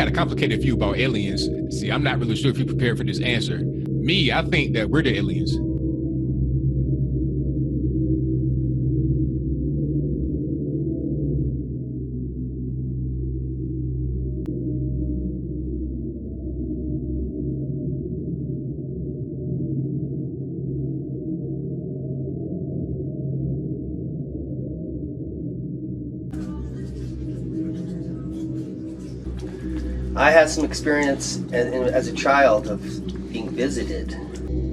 got a complicated view about aliens. See, I'm not really sure if you're prepared for this answer. Me, I think that we're the aliens. I had some experience as a child of being visited.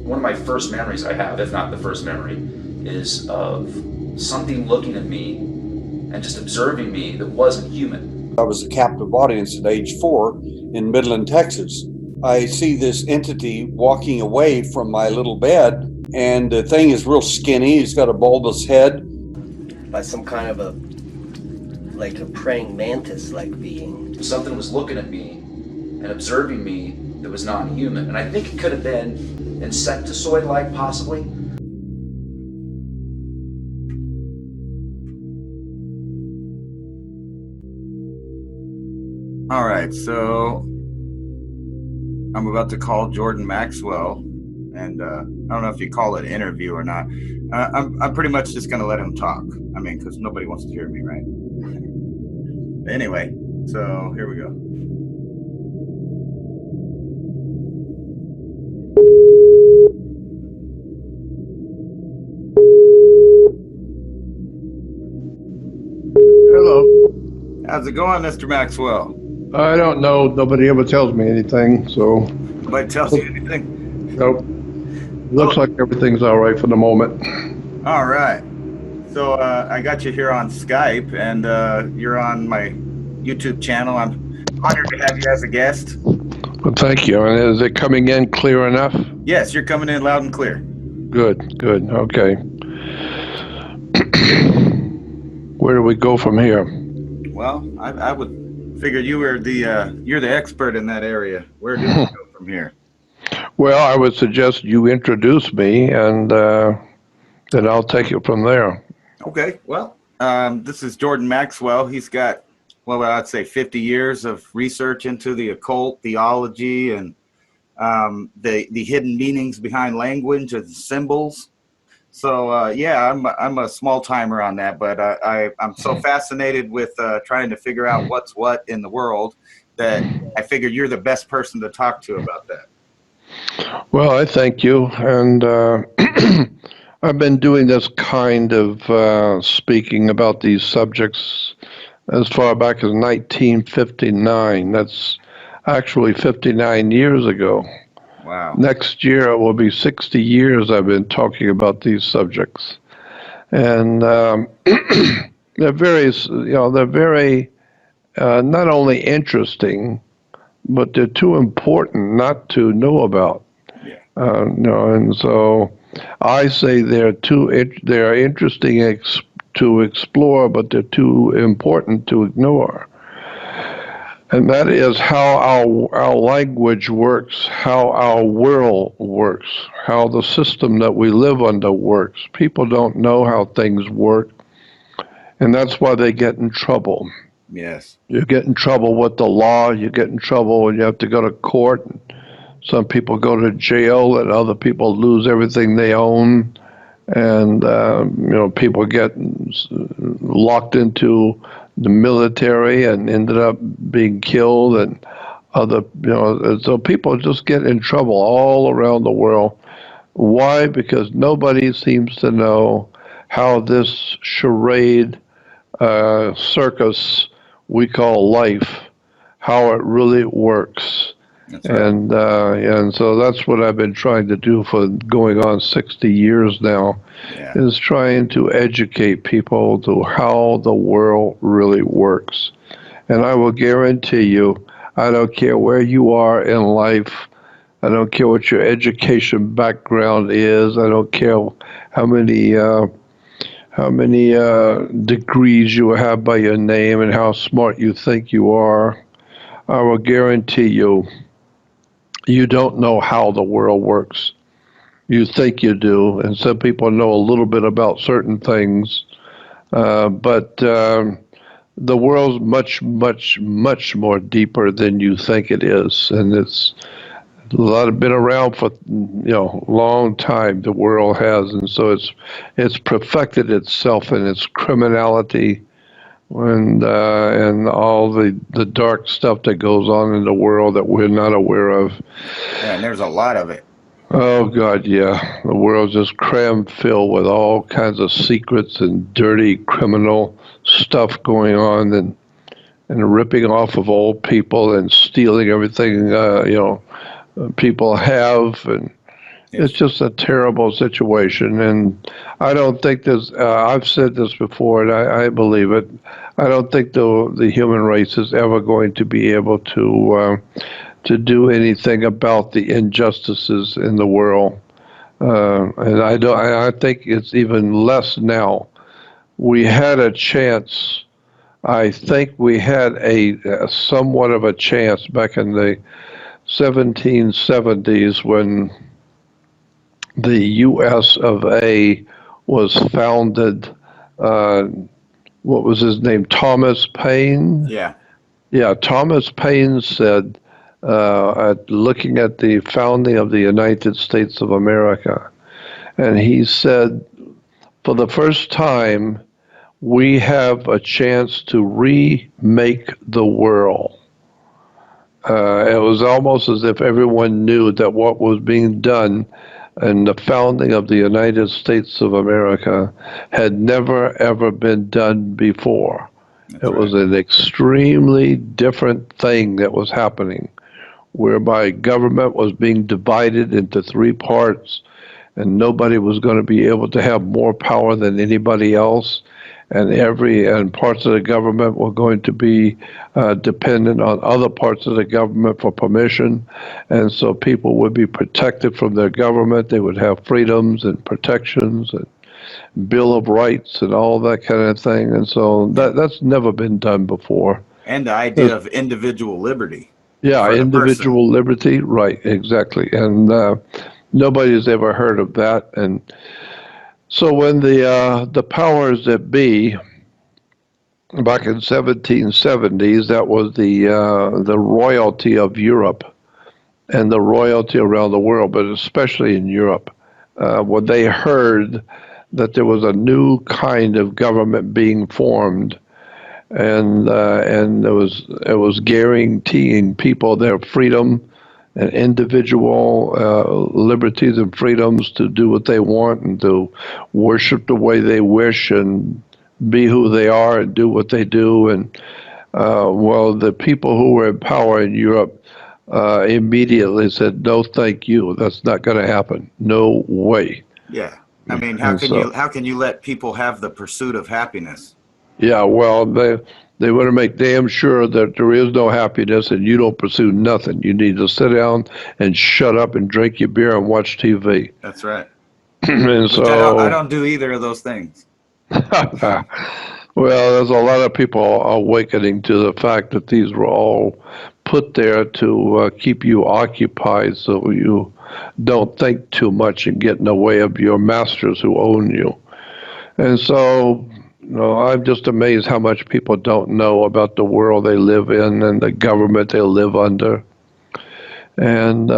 One of my first memories I have, if not the first memory, is of something looking at me and just observing me that wasn't human. I was a captive audience at age 4 in Midland, Texas. I see this entity walking away from my little bed, and the thing is real skinny. He's got a bulbous head. By some kind of a praying mantis-like being. Something was looking at me and observing me that was non-human. And I think it could have been insectoid-like, possibly. All right, so I'm about to call Jordan Maxwell, and I don't know if you call it an interview or not. I'm pretty much just going to let him talk. I mean, because nobody wants to hear me, right? Anyway, so here we go. Hello. How's it going, Mr. Maxwell? I don't know. Nobody ever tells me anything, so. Nobody tells you anything? Nope. Looks like everything's all right for the moment. All right. So I got you here on Skype, and you're on my YouTube channel. I'm honored to have you as a guest. Well, thank you. And is it coming in clear enough? Yes, you're coming in loud and clear. Good, good. Okay. Where do we go from here? Well, I would figure you were you're the expert in that area. Where do we go from here? Well, I would suggest you introduce me, and then I'll take it from there. Okay. Well, this is Jordan Maxwell. He's got, well, I'd say 50 years of research into the occult, theology, and the hidden meanings behind language and symbols. So yeah, I'm a small timer on that, but I'm so fascinated with trying to figure out what's what in the world that I figure you're the best person to talk to about that. Well, I thank you, and I've been doing this kind of speaking about these subjects as far back as 1959. That's actually 59 years ago. Wow. Next year it will be 60 years I've been talking about these subjects. And they're very, not only interesting, but they're too important not to know about. Yeah. And so I say they're interesting to explore, but they're too important to ignore. And that is how our language works, how our world works, how the system that we live under works. People don't know how things work, and that's why they get in trouble. Yes. You get in trouble with the law, you get in trouble when you have to go to court. Some people go to jail, and other people lose everything they own. And, people get locked into the military and ended up being killed, and so people just get in trouble all around the world. Why? Because nobody seems to know how this charade circus we call life, how it really works. That's right. And so that's what I've been trying to do for going on 60 years now, is trying to educate people to how the world really works. And I will guarantee you, I don't care where you are in life, I don't care what your education background is, I don't care how many degrees you have by your name and how smart you think you are, I will guarantee you, you don't know how the world works. You think you do, and some people know a little bit about certain things, but the world's much, much, much more deeper than you think it is, and it's a lot of been around for long time. The world has, and so it's perfected itself in its criminality and all the dark stuff that goes on in the world that we're not aware of. Yeah, and there's a lot of it. Oh God, yeah. The world's just crammed filled with all kinds of secrets and dirty criminal stuff going on, and ripping off of old people and stealing everything people have, and it's just a terrible situation. And I don't think there's I've said this before, and I believe it. I don't think the human race is ever going to be able to do anything about the injustices in the world. And I think it's even less now. We had a chance. I think we had a somewhat of a chance back in the 1770s when the U.S. of A. was founded. What was his name? Thomas Paine? Yeah. Yeah, Thomas Paine said, looking at the founding of the United States of America, and he said, for the first time, we have a chance to remake the world. It was almost as if everyone knew that what was being done in the founding of the United States of America had never, ever been done before. It was an extremely different thing that was happening, whereby government was being divided into three parts, and nobody was going to be able to have more power than anybody else. And parts of the government were going to be dependent on other parts of the government for permission, and so people would be protected from their government. They would have freedoms and protections and Bill of Rights and all that kind of thing. And so that's never been done before. And the idea of individual liberty. Yeah, individual liberty, right? Exactly, and nobody's ever heard of that. And so when the powers that be, back in 1770s, that was the royalty of Europe and the royalty around the world, but especially in Europe, when they heard that there was a new kind of government being formed, and it was guaranteeing people their freedom and individual liberties and freedoms to do what they want and to worship the way they wish and be who they are and do what they do. And the people who were in power in Europe immediately said, "No, thank you. That's not going to happen. No way." Yeah, I mean, how can you let people have the pursuit of happiness? Yeah, well, they want to make damn sure that there is no happiness and you don't pursue nothing. You need to sit down and shut up and drink your beer and watch TV. That's right. And so I don't do either of those things. Well, there's a lot of people awakening to the fact that these were all put there to keep you occupied so you don't think too much and get in the way of your masters who own you. And so I'm just amazed how much people don't know about the world they live in and the government they live under. And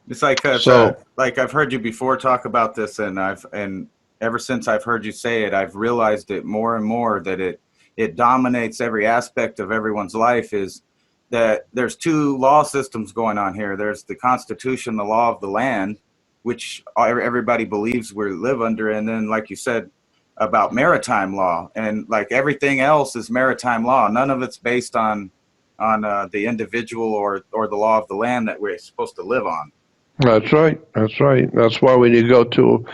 it's like I've heard you before talk about this, and ever since I've heard you say it, I've realized it more and more that it dominates every aspect of everyone's life. Is that there's two law systems going on here. There's the Constitution, the law of the land, which everybody believes we live under, and then, like you said, about maritime law, and like everything else is maritime law. None of it's based on the individual or the law of the land that we're supposed to live on. That's right. That's right. That's why when you go to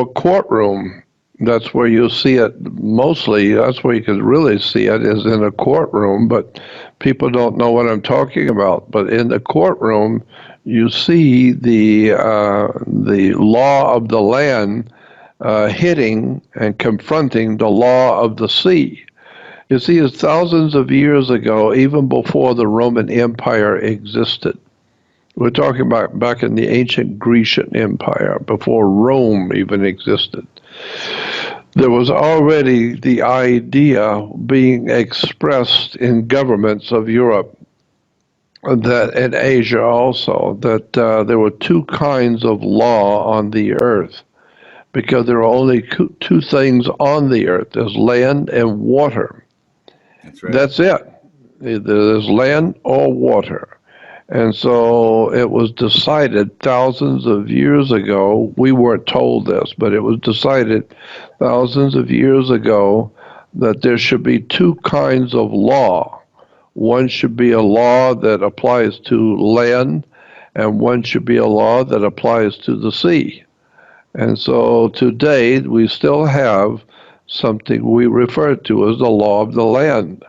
a courtroom, that's where you see it mostly. That's where you can really see it is in a courtroom, but people don't know what I'm talking about. But in the courtroom, you see the law of the land hitting and confronting the law of the sea. You see, it's thousands of years ago, even before the Roman Empire existed. We're talking about back in the ancient Grecian Empire, before Rome even existed. There was already the idea being expressed in governments of Europe, that in Asia also, that there were two kinds of law on the earth, because there are only two things on the earth. There's land and water. That's right. That's it. There's land or water. And so it was decided thousands of years ago. We weren't told this, but it was decided thousands of years ago that there should be two kinds of law. One should be a law that applies to land, and one should be a law that applies to the sea. And so today we still have something we refer to as the law of the land.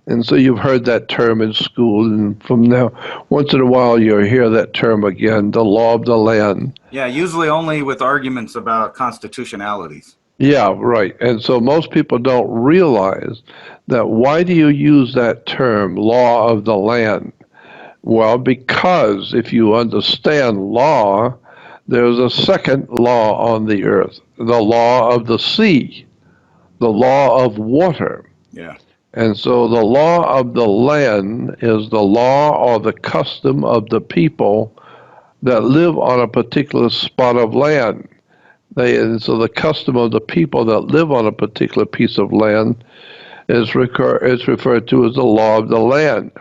And so you've heard that term in school, and from now, once in a while you'll hear that term again, the law of the land. Yeah, usually only with arguments about constitutionalities. Yeah, right. And so most people don't realize that. Why do you use that term, law of the land? Well, because if you understand law, there's a second law on the earth, the law of the sea, the law of water. Yeah. And so the law of the land is the law or the custom of the people that live on a particular spot of land. And so the custom of the people that live on a particular piece of land is referred to as the law of the land.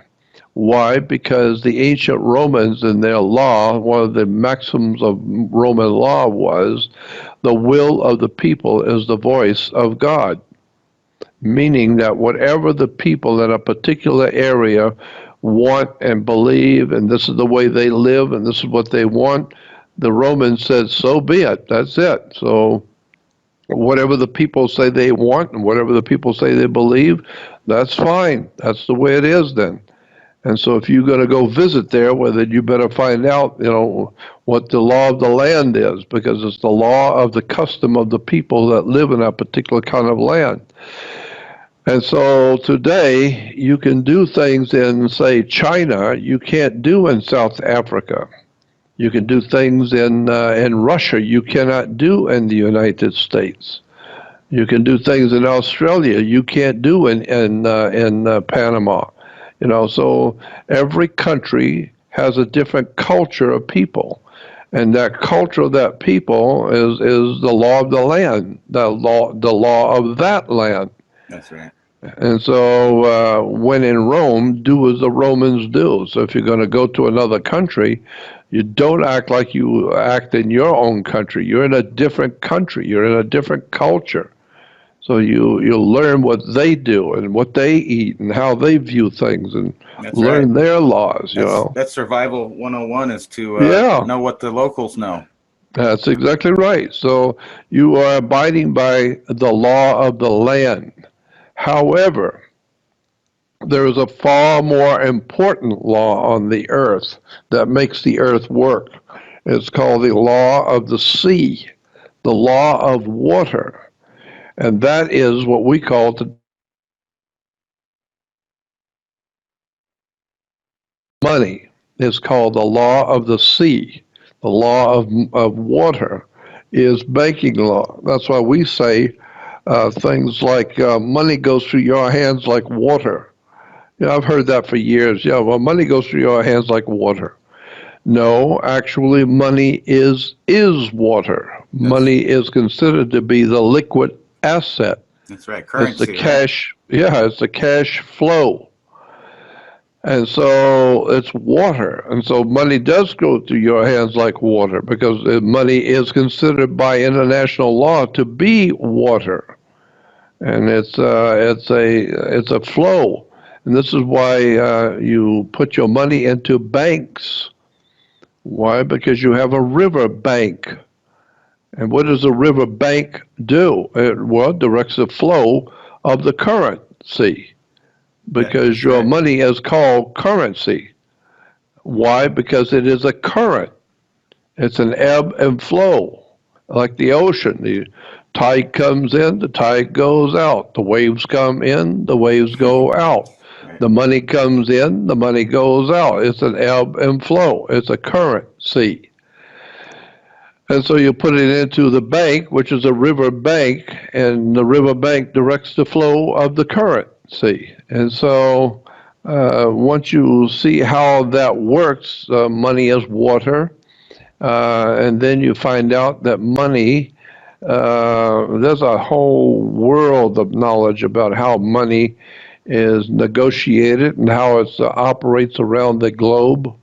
Why? Because the ancient Romans in their law, one of the maxims of Roman law was the will of the people is the voice of God. Meaning that whatever the people in a particular area want and believe, and this is the way they live, and this is what they want, the Romans said, so be it. That's it. So whatever the people say they want and whatever the people say they believe, that's fine. That's the way it is then. And so if you're going to go visit there, well, then you better find out, what the law of the land is, because it's the law of the custom of the people that live in that particular kind of land. And so today, you can do things in, say, China you can't do in South Africa. You can do things in Russia you cannot do in the United States. You can do things in Australia you can't do in Panama. So every country has a different culture of people. And that culture of that people is the law of the land, the law of that land. That's right. And so when in Rome, do as the Romans do. So if you're going to go to another country, you don't act like you act in your own country. You're in a different country. You're in a different culture. So you learn what they do and what they eat and how they view things, and That's learn right. their laws, That's survival 101 is to know what the locals know. That's exactly right. So you are abiding by the law of the land. However, there is a far more important law on the earth that makes the earth work. It's called the law of the sea, the law of water. And that is what we call the money. It's called the law of the sea. The law of water is banking law. That's why we say things like money goes through your hands like water. I've heard that for years. Yeah, well, money goes through your hands like water. No, actually, money is water. Money is considered to be the liquid asset. That's right, currency. It's the cash. Yeah, it's the cash flow. And so it's water. And so money does go through your hands like water, because money is considered by international law to be water. And it's a flow. And this is why you put your money into banks. Why? Because you have a river bank. And what does a river bank do? It directs the flow of the currency, because your money is called currency. Why? Because it is a current. It's an ebb and flow, like the ocean. The tide comes in, the tide goes out. The waves come in, the waves go out. The money comes in, the money goes out. It's an ebb and flow. It's a currency. And so you put it into the bank, which is a river bank, and the river bank directs the flow of the current, see? And so once you see how that works, money is water, and then you find out that money, there's a whole world of knowledge about how money is negotiated and how it operates around the globe.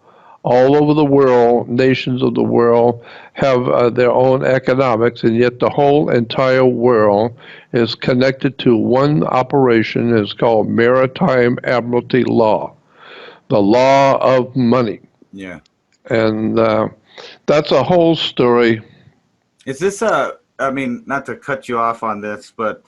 All over the world, nations of the world have their own economics, and yet the whole entire world is connected to one operation. It's called Maritime Admiralty Law, the law of money. Yeah. And that's a whole story. Is this I mean, not to cut you off on this, but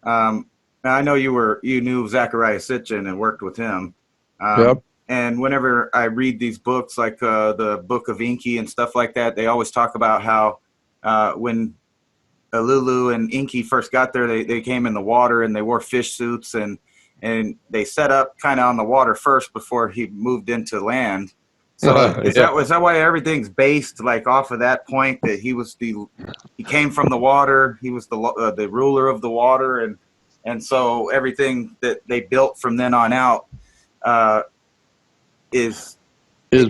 I know you knew Zachariah Sitchin and worked with him. Yep. And whenever I read these books, like the Book of Inky and stuff like that, they always talk about how when Lulu and Inky first got there, they came in the water and they wore fish suits and they set up kind of on the water first before he moved into land. So is that why everything's based like off of that point, that he came from the water, he was the ruler of the water, and so everything that they built from then on out is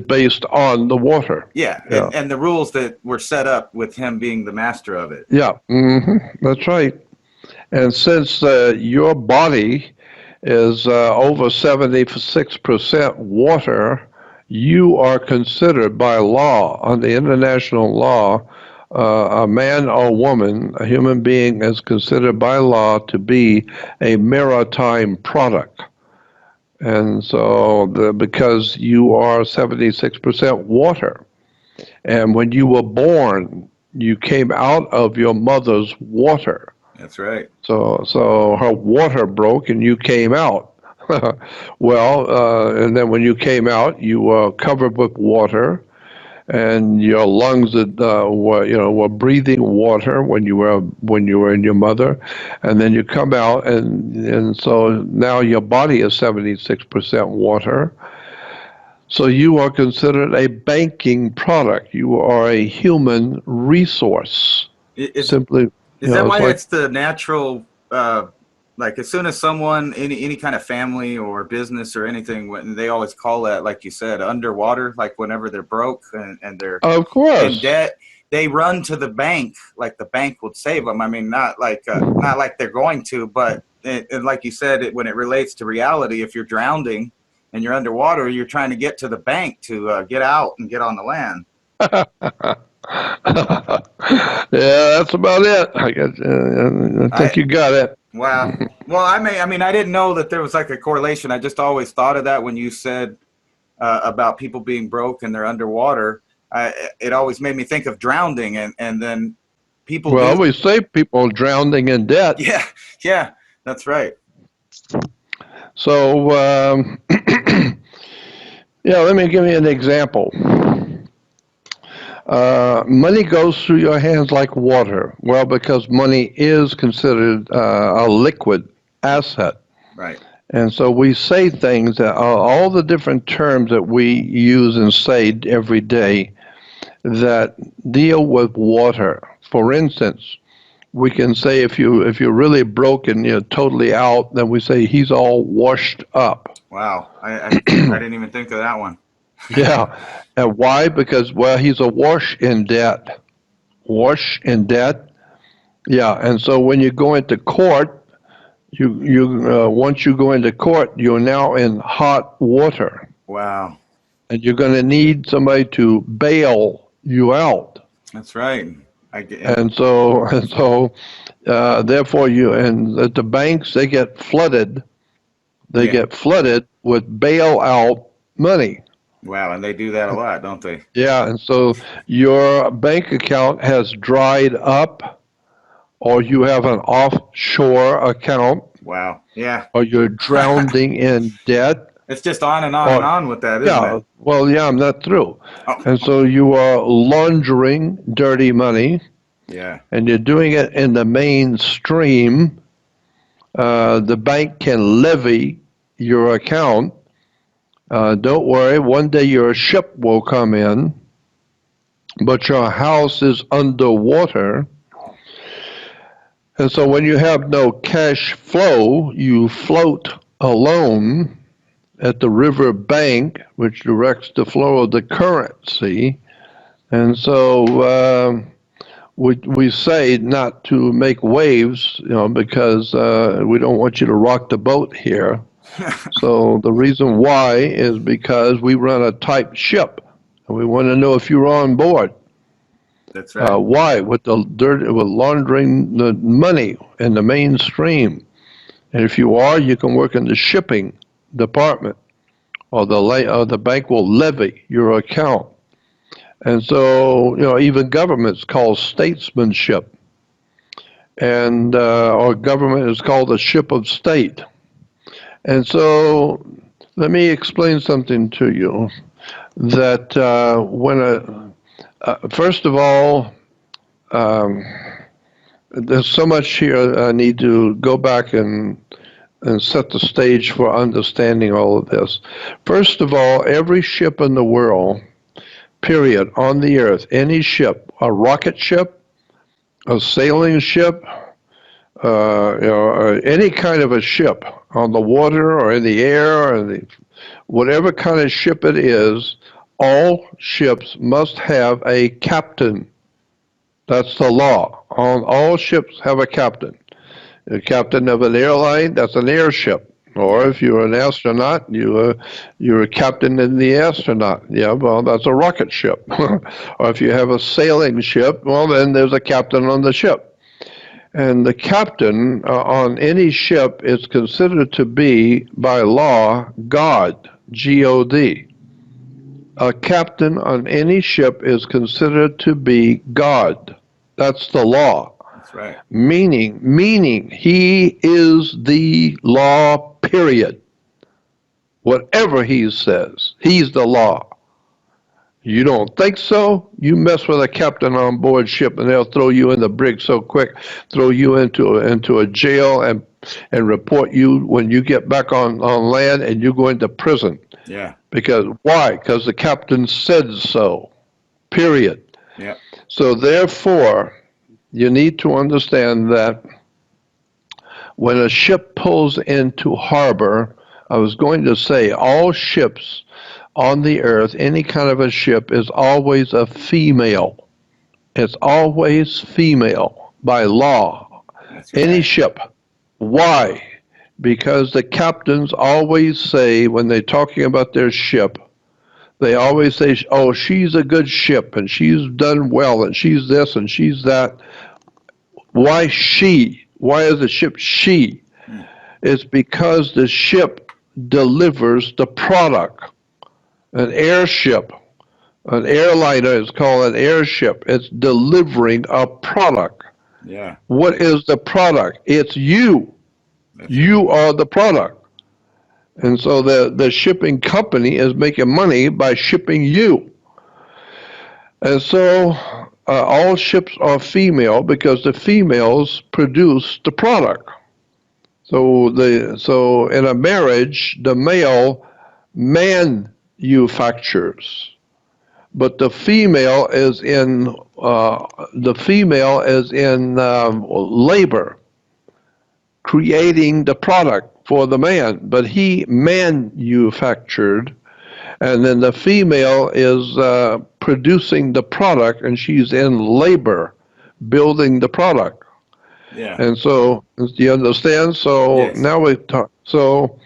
based on the water. Yeah. And the rules that were set up with him being the master of it. Yeah, that's right. And since your body is over 76% water, you are considered by law, under international law, a man or woman, a human being, is considered by law to be a maritime product. And so, because you are 76% water, and when you were born, you came out of your mother's water. That's right. So her water broke, and you came out. Well, and then when you came out, you were covered with water, and your lungs were breathing water when you were in your mother, and then you come out, and so now your body is 76% water. So you are considered a banking product. You are a human resource. Is that why it's the natural? Like as soon as someone, any kind of family or business or anything, when they always call that, like you said, underwater, like whenever they're broke and they're in debt, they run to the bank, like the bank would save them. I mean, not like they're going to, but like you said, when it relates to reality, if you're drowning and you're underwater, you're trying to get to the bank to get out and get on the land. Yeah, that's about it. I think you got it. Wow. Well, I mean, I didn't know that there was like a correlation. I just always thought of that when you said about people being broke and they're underwater. It always made me think of drowning, and then people. Well, we save people drowning in debt. Yeah, that's right. So, let me give you an example. Money goes through your hands like water. Well, because money is considered a liquid asset. Right. And so we say things that are all the different terms that we use and say every day that deal with water. For instance, we can say if you're really broken, you're totally out, then we say he's all washed up. Wow. I didn't even think of that one. Yeah. And why? Because, well, he's awash in debt. Wash in debt. Yeah. And so when you go into court, once you go into court, you're now in hot water. Wow. And you're going to need somebody to bail you out. That's right. And so therefore at the banks, they get flooded. They get flooded with bailout money. Wow, and they do that a lot, don't they? Yeah, and so your bank account has dried up, or you have an offshore account. Wow, yeah. Or you're drowning in debt. It's just on and on and on with that, isn't it? Well, yeah, I'm not through. Oh. And so you are laundering dirty money. Yeah. And you're doing it in the mainstream. The bank can levy your account. Don't worry, one day your ship will come in but your house is underwater. And so when you have no cash flow, you float alone at the river bank, which directs the flow of the currency. And so we say not to make waves, because we don't want you to rock the boat here. So the reason why is because we run a tight ship, and we want to know if you're on board. That's right. Why? With laundering the money in the mainstream. And if you are, you can work in the shipping department, or the bank will levy your account. And so, even government's called statesmanship, and or government is called a ship of state. And so, let me explain something to you. That first of all, there's so much here I need to go back and set the stage for understanding all of this. First of all, every ship in the world, period, on the earth, any ship, a rocket ship, a sailing ship, any kind of a ship on the water or in the air, or whatever kind of ship it is, all ships must have a captain. That's the law. All ships have a captain. The captain of an airline, that's an airship. Or if you're an astronaut, you're a captain in the astronaut. Yeah, well, that's a rocket ship. Or if you have a sailing ship, well, then there's a captain on the ship. And the captain on any ship is considered to be, by law, God, G-O-D. A captain on any ship is considered to be God. That's the law. That's right. Meaning he is the law, period. Whatever he says, he's the law. You don't think so? You mess with a captain on board ship and they'll throw you in the brig so quick, throw you into a jail and report you when you get back on land, and you go into prison. Yeah. Because why? Because the captain said so. Period. Yeah. So therefore, you need to understand that when a ship pulls into harbor, I was going to say all ships on the earth, any kind of a ship, is always a female. It's always female by law. That's right. Any ship. Why? Because the captains always say, when they're talking about their ship, they always say, oh, she's a good ship, and she's done well, and she's this, and she's that. Why she? Why is the ship she? It's because the ship delivers the product. An airship, an airliner is called an airship. It's delivering a product. Yeah. What is the product? It's you. You are the product. And so the shipping company is making money by shipping you. And so all ships are female because the females produce the product. So in a marriage, the male manufactures, but the female is in labor, creating the product for the man, but he manufactured, and then the female is producing the product, and she's in labor, building the product. Yeah. And so, do you understand? So Yes. now we talk. So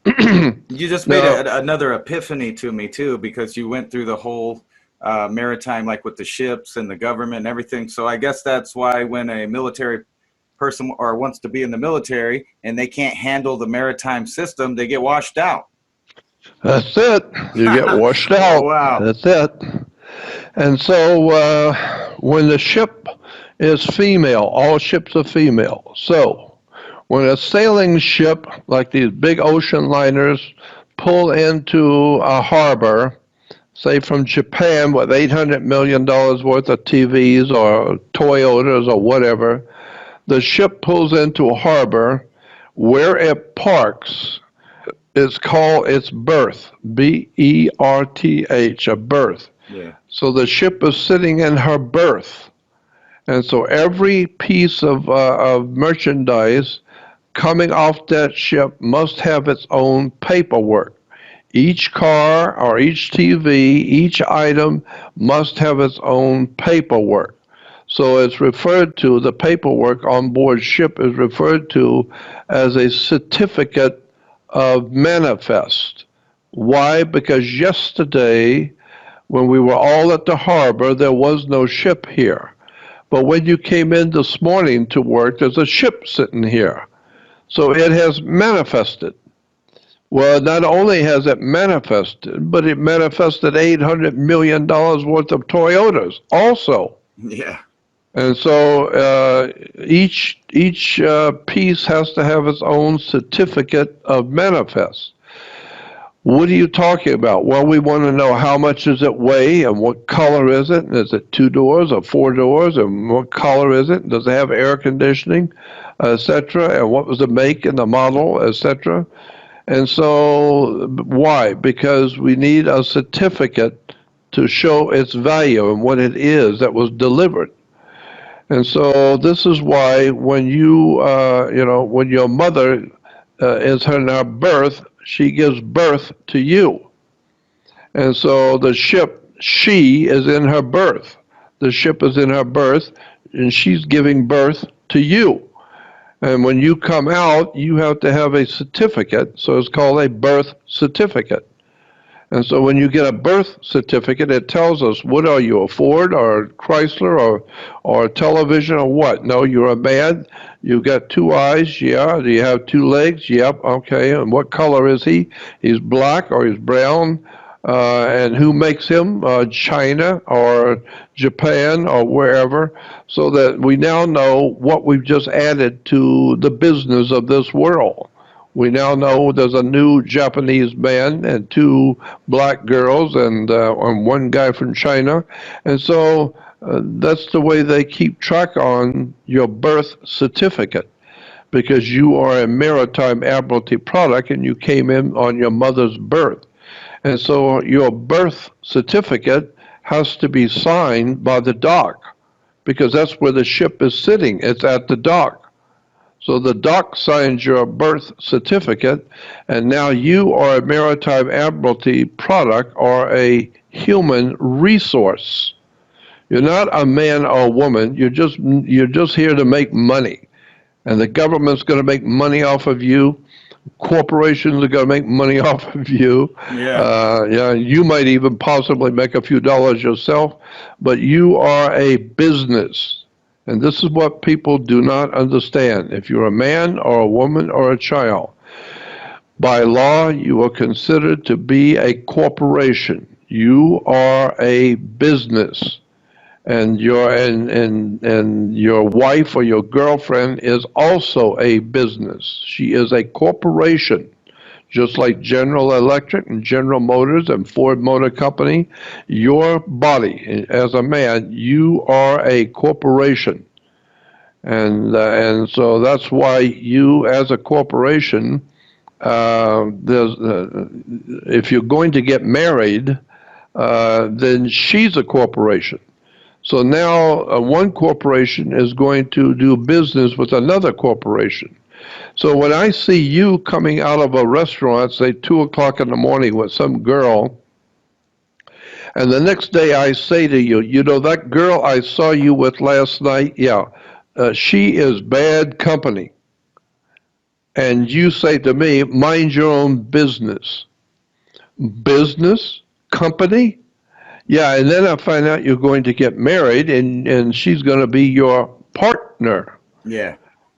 You just made now, another epiphany to me too, because you went through the whole maritime, like with the ships and the government and everything. So I guess that's why when a military person or wants to be in the military and they can't handle the maritime system, they get washed out. that's it. You get washed out. Oh, wow. That's it. And so when the ship is female, all ships are female. So when a sailing ship, like these big ocean liners, pull into a harbor, say from Japan with $800 million worth of TVs or Toyotas or whatever, the ship pulls into a harbor. Where it parks is called its berth, B-E-R-T-H, a berth. Yeah. So the ship is sitting in her berth. And so every piece of merchandise coming off that ship must have its own paperwork. Each car or each TV, each item must have its own paperwork. So it's referred to, the paperwork on board ship is referred to as a certificate of manifest. Why? Because yesterday, when we were all at the harbor, there was no ship here. But when you came in this morning to work, there's a ship sitting here. So it has manifested. Well, not only has it manifested, but it manifested $800 million worth of Toyotas also. Yeah. And so each piece has to have its own certificate of manifest. What are you talking about? Well, we want to know how much does it weigh and what color is it? Is it 2 doors or 4 doors? And what color is it? Does it have air conditioning, etc.? And what was the make and the model, etc.? And so why? Because we need a certificate to show its value and what it is that was delivered. And so this is why when when your mother is in her birth, she gives birth to you. And so the ship, she is in her birth. The ship is in her birth, and she's giving birth to you. And when you come out, you have to have a certificate, so it's called a birth certificate. And so when you get a birth certificate, it tells us, what are you, a Ford or a Chrysler or a television or what? No, you're a man. You've got 2 eyes, yeah. Do you have 2 legs? Yep, okay. And what color is he? He's black or he's brown. And who makes him? China or Japan or wherever. So that we now know what we've just added to the business of this world. We now know there's a new Japanese man and 2 black girls and 1 guy from China. And so that's the way they keep track on your birth certificate, because you are a maritime admiralty product and you came in on your mother's birth. And so your birth certificate has to be signed by the dock, because that's where the ship is sitting. It's at the dock. So the dock signs your birth certificate, and now you are a maritime admiralty product or a human resource. You're not a man or a woman. You're just here to make money, and the government's going to make money off of you. Corporations are going to make money off of you. Yeah. You might even possibly make a few dollars yourself, but you are a business. And this is what people do not understand. If you're a man or a woman or a child, by law, you are considered to be a corporation. You are a business. And your wife or your girlfriend is also a business. She is a corporation. Just like General Electric and General Motors and Ford Motor Company, your body, as a man, you are a corporation. And so that's why you, as a corporation, if you're going to get married, then she's a corporation. So now one corporation is going to do business with another corporation. So when I see you coming out of a restaurant, say 2 o'clock in the morning with some girl, and the next day I say to you, you know, that girl I saw you with last night, yeah, she is bad company. And you say to me, mind your own business. Business? Company? Yeah, and then I find out you're going to get married and she's going to be your partner. Yeah.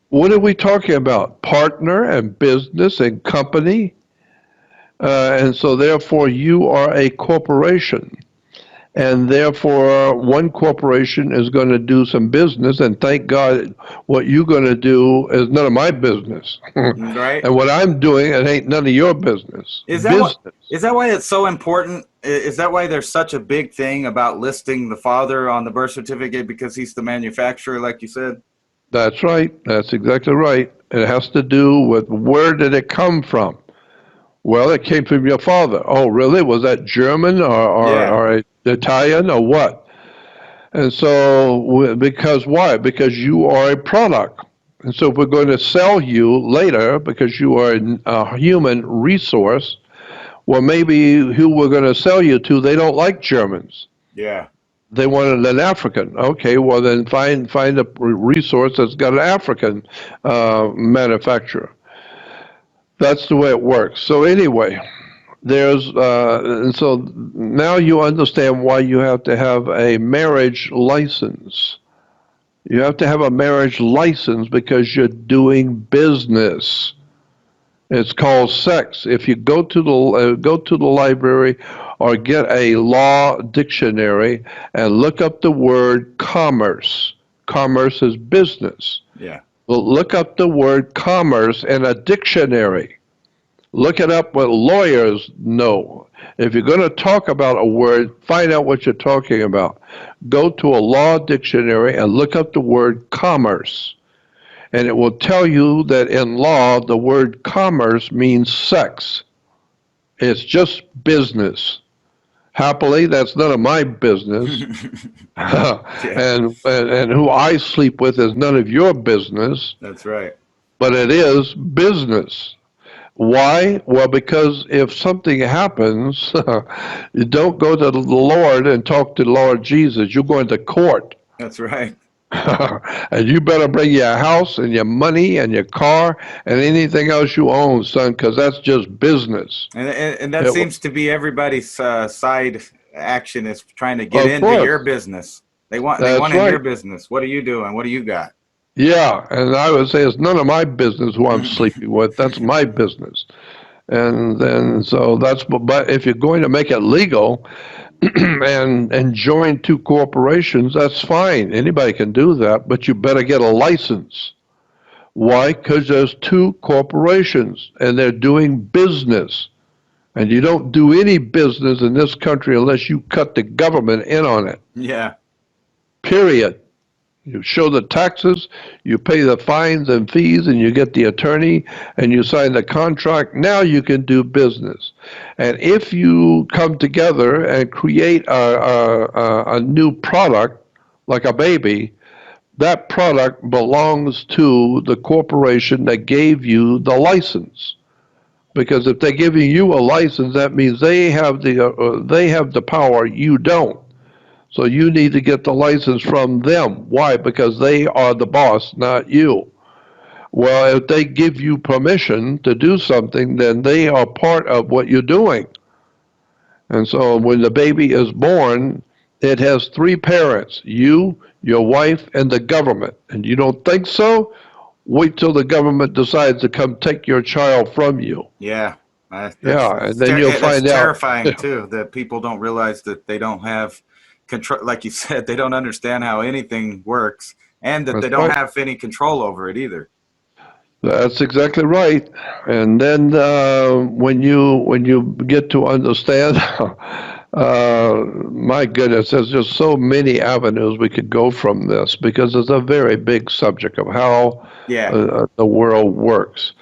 What are we talking about? Partner and business and company? And so therefore you are a corporation. And therefore one corporation is going to do some business, and thank God what you're going to do is none of my business. Right. And what I'm doing, it ain't none of your business. Is that why it's so important? Is that why there's such a big thing about listing the father on the birth certificate, because he's the manufacturer, like you said? That's right. That's exactly right. It has to do with where did it come from? Well, it came from your father. Oh, really? Was that German or Italian or what? And so, because why? Because you are a product. And so, if we're going to sell you later because you are a human resource, well, maybe who we're going to sell you to, they don't like Germans. Yeah. They wanted an African. Okay, well then find a resource that's got an African manufacturer. That's the way it works. So anyway, and so now you understand why you have to have a marriage license. You have to have a marriage license because you're doing business. It's called sex. If you go to the library or get a law dictionary and look up the word commerce. Commerce is business. Yeah. Well, look up the word commerce in a dictionary. Look it up what lawyers know. If you're going to talk about a word, find out what you're talking about. Go to a law dictionary and look up the word commerce. And it will tell you that in law, the word commerce means sex. It's just business. Happily, that's none of my business. and who I sleep with is none of your business. That's right. But it is business. Why? Well, because if something happens, you don't go to the Lord and talk to the Lord Jesus. You're going to court. That's right. And you better bring your house and your money and your car and anything else you own, son, because that's just business. And that seems to be everybody's side action is trying to get into your business. They want in your business. What are you doing? What do you got? Yeah, and I would say it's none of my business who I'm sleeping with. That's my business. And then so that's, but if you're going to make it legal and join two corporations, that's fine. Anybody can do that, but you better get a license. Why? Because there's two corporations and they're doing business. And you don't do any business in this country unless you cut the government in on it. Yeah. Period. You show the taxes, you pay the fines and fees, and you get the attorney, and you sign the contract. Now you can do business. And if you come together and create a new product, like a baby, that product belongs to the corporation that gave you the license. Because if they're giving you a license, that means they have the power, you don't. So you need to get the license from them. Why? Because they are the boss, not you. Well, if they give you permission to do something, then they are part of what you're doing. And so when the baby is born, it has three parents, you, your wife, and the government. And you don't think so? Wait till the government decides to come take your child from you. Yeah. And then you'll find out. It's terrifying, too, that people don't realize that they don't have control. Like you said, they don't understand how anything works, and that they don't have any control over it either. That's exactly right. And then when you get to understand, my goodness, there's just so many avenues we could go from this, because it's a very big subject of how the world works.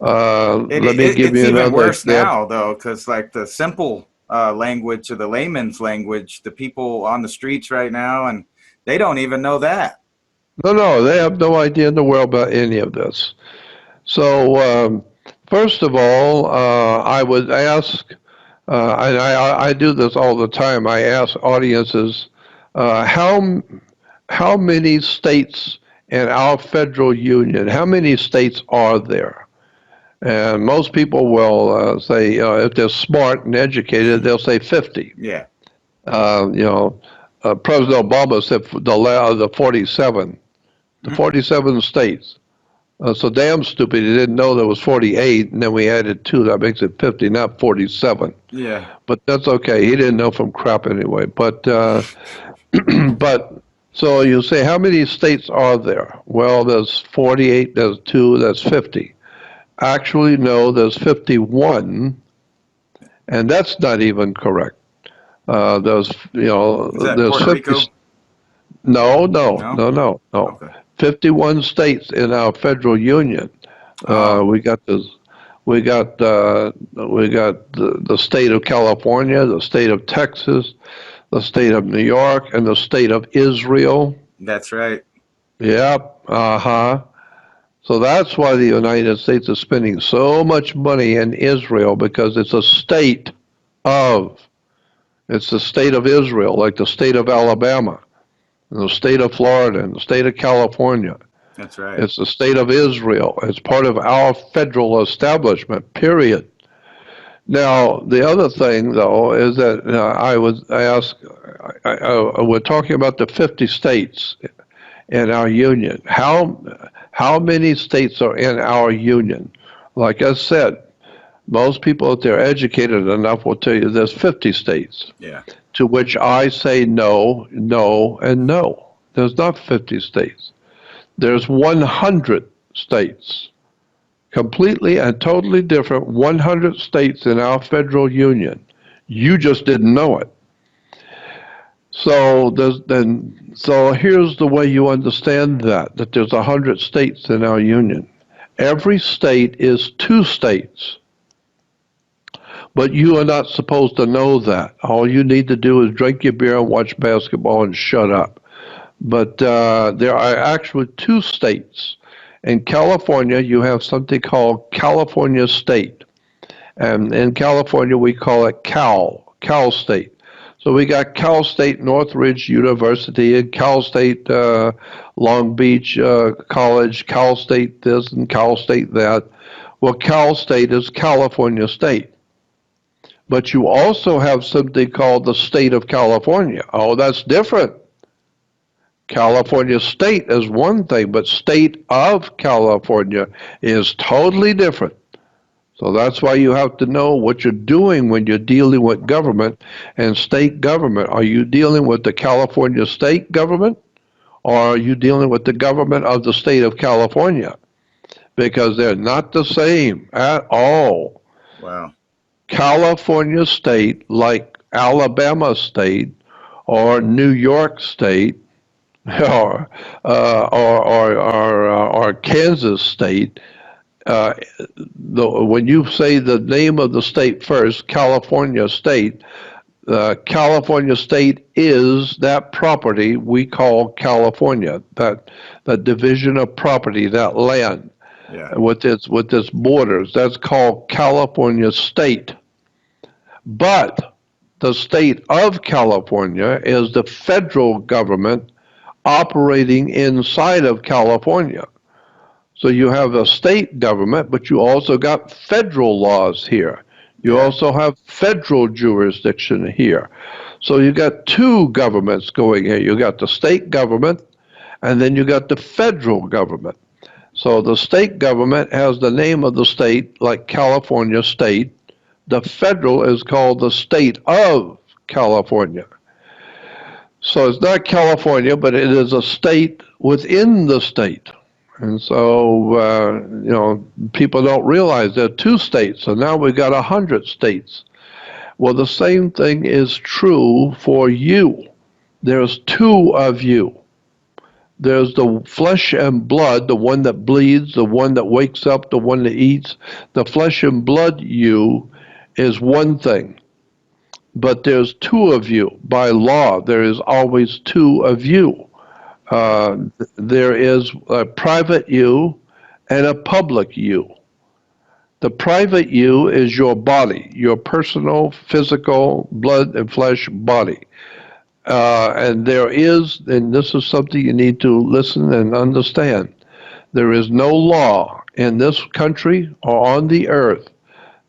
Let me give you another even worse example. now, though, because like the simple language or the layman's language, the people on the streets right now, and they don't even know that. No, they have no idea in the world about any of this. So first of all, I would ask, and I do this all the time, I ask audiences, how many states in our federal union, how many states are there? And most people will say, if they're smart and educated, they'll say 50. Yeah. President Obama said the 47. The 47 states. So damn stupid, he didn't know there was 48, and then we added 2. That makes it 50, not 47. Yeah. But that's okay. He didn't know from crap anyway. But so you say, how many states are there? Well, there's 48, there's 2, that's 50. Actually, no, there's 51, and that's not even correct. There's, Is that there's Puerto 50. Rico? No. Okay. 51 states in our federal union. We got the state of California, the state of Texas, the state of New York, and the state of Israel. That's right. Yep. Uh-huh. So that's why the United States is spending so much money in Israel, because it's a state of, it's the state of Israel, like the state of Alabama, and the state of Florida, and the state of California. That's right. It's the state of Israel. It's part of our federal establishment, period. Now, the other thing, though, is that we're talking about the 50 states in our union. How many states are in our union? Like I said, most people, if they're educated enough, will tell you there's 50 states. Yeah. To which I say no, no, and no. There's not 50 states. There's 100 states. Completely and totally different 100 states in our federal union. You just didn't know it. So here's the way you understand that there's 100 states in our union. Every state is 2 states. But you are not supposed to know that. All you need to do is drink your beer and watch basketball and shut up. But there are actually 2 states. In California, you have something called California State. And in California, we call it Cal State. So we got Cal State Northridge University and Cal State Long Beach College, Cal State this and Cal State that. Well, Cal State is California State. But you also have something called the state of California. Oh, that's different. California State is one thing, but state of California is totally different. So that's why you have to know what you're doing when you're dealing with government and state government. Are you dealing with the California state government, or are you dealing with the government of the state of California? Because they're not the same at all. Wow. California State, like Alabama State or New York State, or Kansas State. When you say the name of the state first, California State, California State is that property we call California, that division of property, that land, with its borders. That's called California State. But the state of California is the federal government operating inside of California. So you have a state government, but you also got federal laws here. You also have federal jurisdiction here. So you got 2 governments going here. You got the state government, and then you got the federal government. So the state government has the name of the state, like California State. The federal is called the state of California. So it's not California, but it is a state within the state. And so, people don't realize there are 2 states, so now we've got 100 states. Well, the same thing is true for you. There's 2 of you. There's the flesh and blood, the one that bleeds, the one that wakes up, the one that eats. The flesh and blood you is one thing. But there's 2 of you. By law, there is always 2 of you. There is a private you and a public you. The private you is your body, your personal, physical, blood and flesh body. And there is, and this is something you need to listen and understand, there is no law in this country or on the earth.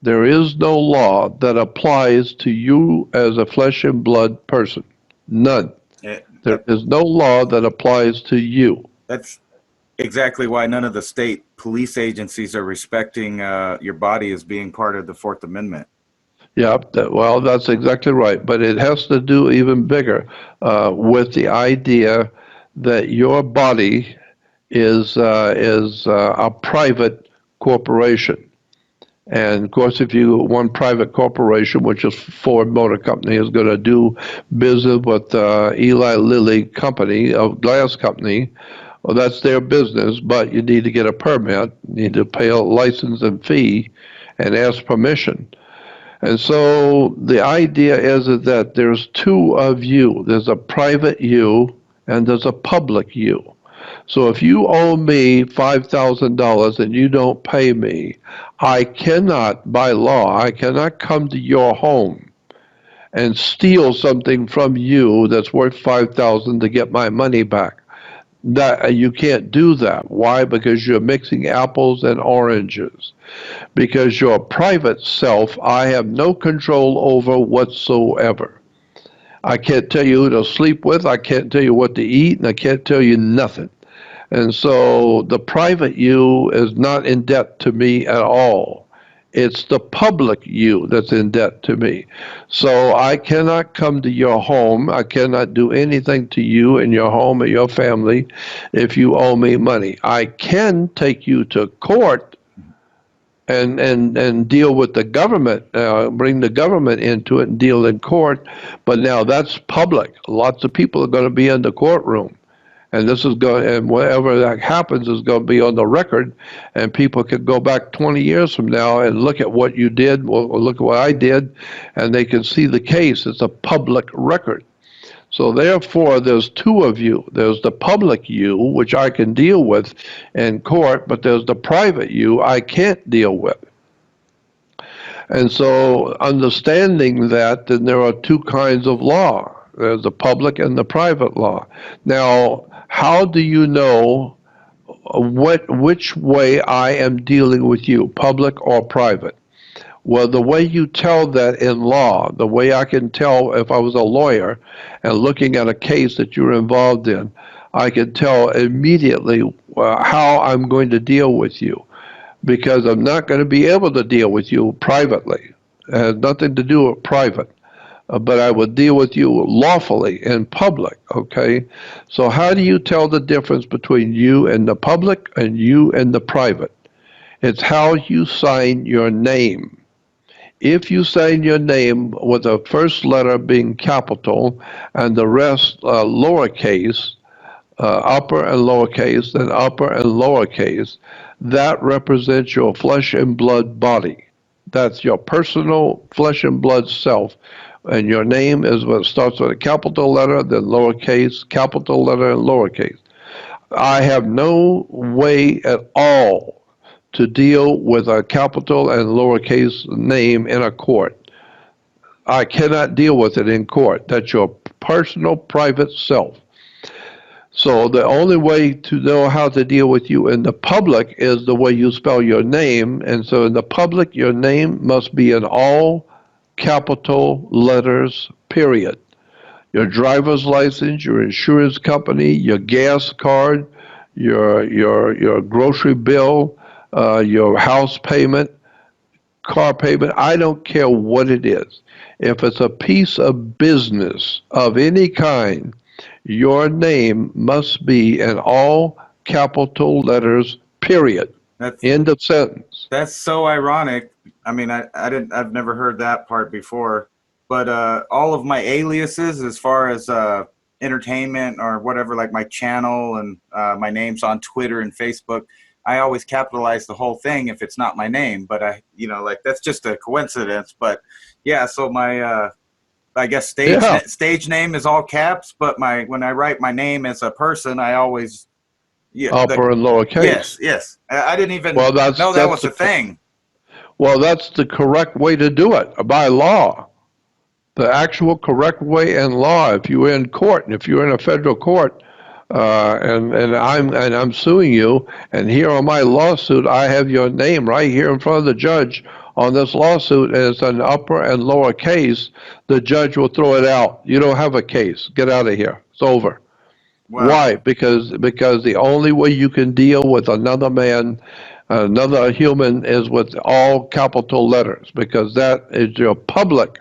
There is no law that applies to you as a flesh and blood person. None. There is no law that applies to you. That's exactly why none of the state police agencies are respecting your body as being part of the 4th Amendment. Yeah, well, that's exactly right. But it has to do even bigger with the idea that your body is a private corporation. And of course, if one private corporation, which is Ford Motor Company, is going to do business with Eli Lilly Company, a glass company, well, that's their business, but you need to get a permit, you need to pay a license and fee and ask permission. And so the idea is that there's two of you. There's a private you and there's a public you. So if you owe me $5,000 and you don't pay me, I cannot, by law, I cannot come to your home and steal something from you that's worth $5,000 to get my money back. That you can't do that. Why? Because you're mixing apples and oranges. Because your private self, I have no control over whatsoever. I can't tell you who to sleep with, I can't tell you what to eat, and I can't tell you nothing. And so the private you is not in debt to me at all. It's the public you that's in debt to me. So I cannot come to your home. I cannot do anything to you and your home or your family if you owe me money. I can take you to court and deal with the government, bring the government into it and deal in court. But now that's public. Lots of people are going to be in the courtroom. And this is going, and whatever that happens is going to be on the record, and people can go back 20 years from now and look at what you did, or look at what I did, and they can see the case. It's a public record. So therefore, there's two of you. There's the public you, which I can deal with in court, but there's the private you I can't deal with. And so understanding that, then there are two kinds of law. There's the public and the private law. Now, how do you know which way I am dealing with you, public or private? Well, the way you tell that in law, the way I can tell if I was a lawyer and looking at a case that you're involved in, I can tell immediately how I'm going to deal with you, because I'm not going to be able to deal with you privately. It has nothing to do with private. But I would deal with you lawfully in public, okay? So how do you tell the difference between you and the public and you and the private? It's how you sign your name. If you sign your name with the first letter being capital and the rest lowercase, upper and lowercase, then upper and lowercase, that represents your flesh and blood body. That's your personal flesh and blood self. And your name is what starts with a capital letter, then lowercase, capital letter, and lowercase. I have no way at all to deal with a capital and lowercase name in a court. I cannot deal with it in court. That's your personal, private self. So the only way to know how to deal with you in the public is the way you spell your name. And so in the public, your name must be in all capital letters, period. Your driver's license, your insurance company, your gas card, your grocery bill, your house payment, car payment, I don't care what it is. If it's a piece of business of any kind, your name must be in all capital letters, period. End of sentence. That's so ironic. I mean, I've never heard that part before, but all of my aliases, as far as entertainment or whatever, like my channel and my name's on Twitter and Facebook, I always capitalize the whole thing if it's not my name. But like that's just a coincidence. But yeah, so my I guess stage name is all caps, but when I write my name as a person, I always upper and lowercase. Yes. I didn't even know that was a thing. Well, that's the correct way to do it by law. The actual correct way in law. If you're in court, and if you're in a federal court, and I'm suing you, and here on my lawsuit, I have your name right here in front of the judge on this lawsuit, and it's an upper and lower case, the judge will throw it out. You don't have a case. Get out of here. It's over. Wow. Why? Because the only way you can deal with another man, another human, is with all capital letters, because that is your public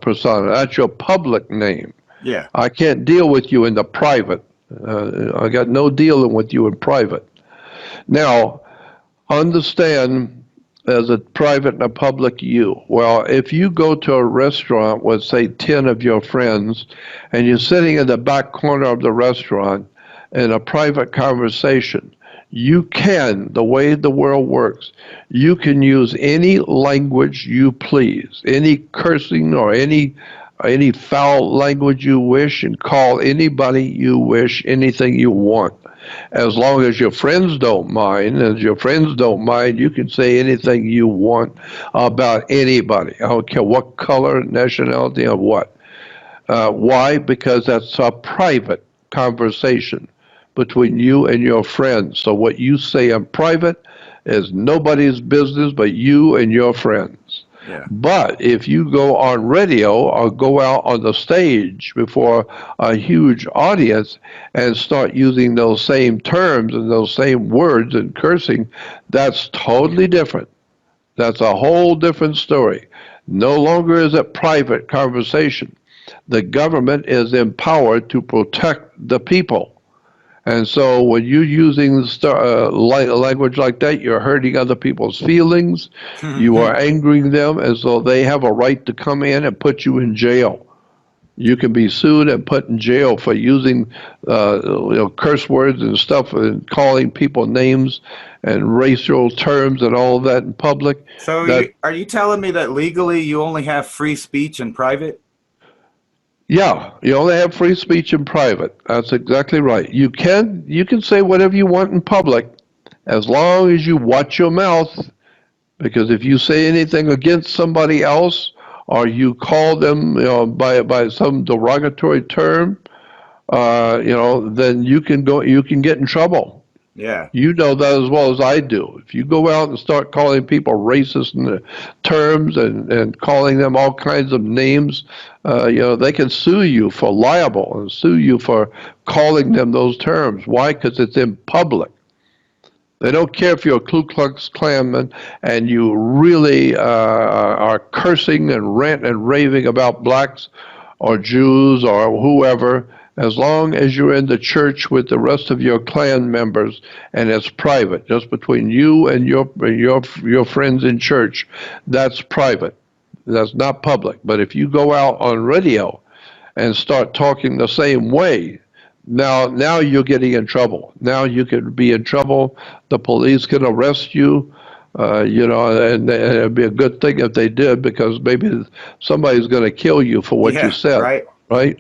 persona. That's your public name. Yeah. I can't deal with you in the private. I got no dealing with you in private. Now, understand there's a private and a public you. Well, if you go to a restaurant with, say, 10 of your friends, and you're sitting in the back corner of the restaurant in a private conversation, You can, the way the world works, you can use any language you please, any cursing or any foul language you wish, and call anybody you wish anything you want. As long as your friends don't mind, you can say anything you want about anybody. I don't care what color, nationality, or what. Why? Because that's a private conversation between you and your friends. So what you say in private is nobody's business but you and your friends. Yeah. But if you go on radio or go out on the stage before a huge audience and start using those same terms and those same words and cursing, that's totally different. That's a whole different story. No longer is it private conversation. The government is empowered to protect the people. And so when you're using language like that, you're hurting other people's feelings. You are angering them as though they have a right to come in and put you in jail. You can be sued and put in jail for using curse words and stuff and calling people names and racial terms and all that in public. So are you telling me that legally you only have free speech in private? Yeah, you only have free speech in private. That's exactly right. You can say whatever you want in public as long as you watch your mouth, because if you say anything against somebody else or you call them by some derogatory term, then you can get in trouble. Yeah. You know that as well as I do. If you go out and start calling people racist terms and calling them all kinds of names, they can sue you for libel and sue you for calling them those terms. Why? Because it's in public. They don't care if you're a Ku Klux Klanman and you really are cursing and ranting and raving about blacks or Jews or whoever. As long as you're in the church with the rest of your Klan members and it's private, just between you and your friends in church, that's private. That's not public. But if you go out on radio and start talking the same way, now you're getting in trouble. Now you could be in trouble. The police can arrest you. And it'd be a good thing if they did, because maybe somebody's going to kill you for what you said. Right?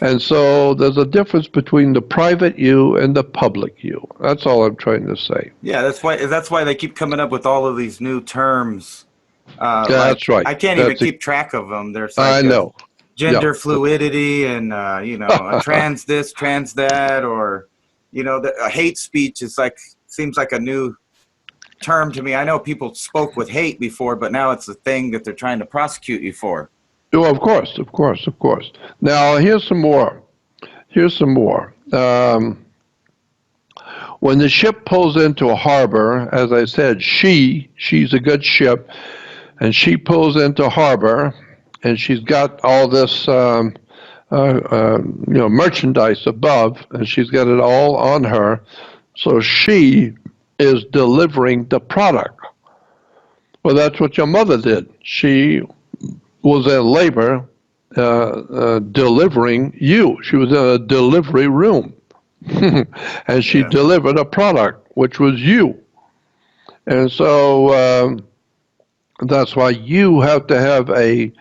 And so there's a difference between the private you and the public you. That's all I'm trying to say. Yeah, that's why they keep coming up with all of these new terms. That's right. I can't even keep track of them. There's I know. Gender fluidity and a trans this, trans that, or a hate speech is seems like a new term to me. I know people spoke with hate before, but now it's a thing that they're trying to prosecute you for. Oh, of course. Now, here's some more. When the ship pulls into a harbor, as I said, she's a good ship, and she pulls into harbor, and she's got all this, merchandise above, and she's got it all on her. So she is delivering the product. Well, that's what your mother did. She was in labor delivering you. She was in a delivery room. And she delivered a product, which was you. And so that's why you have to have a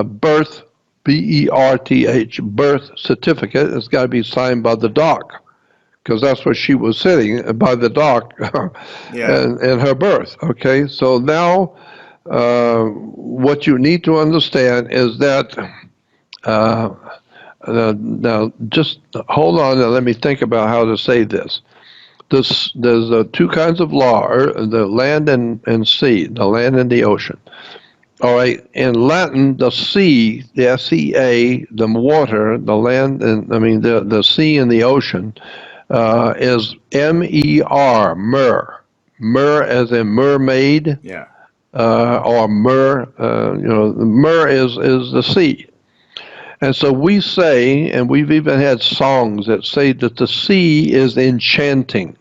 birth, B-E-R-T-H, birth certificate. It's got to be signed by the doc, because that's where she was sitting, by the doc in her birth. Okay, so now what you need to understand is that, now just hold on and let me think about how to say this. There's two kinds of law, the land and sea, the land and the ocean. All right, in Latin, the sea, the S-E-A, the water, the land, and the sea and the ocean is M-E-R, mer. Mer as in mermaid. Yeah. Or mer, mer is the sea. And so we say, and we've even had songs that say that the sea is enchanting.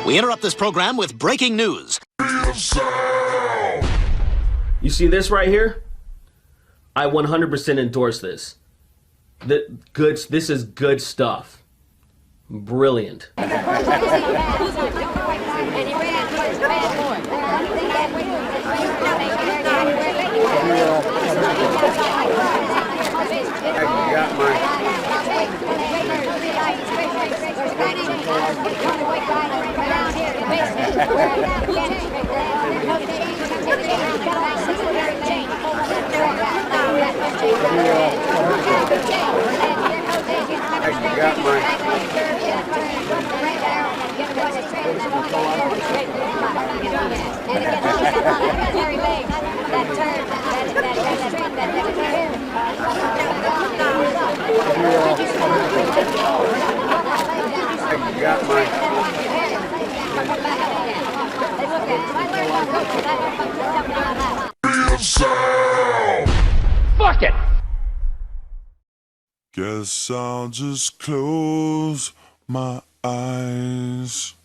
We interrupt this program with breaking news. You see this right here? I 100% endorse this. This is good stuff. Brilliant. Fuck it! Guess I'll just close my eyes.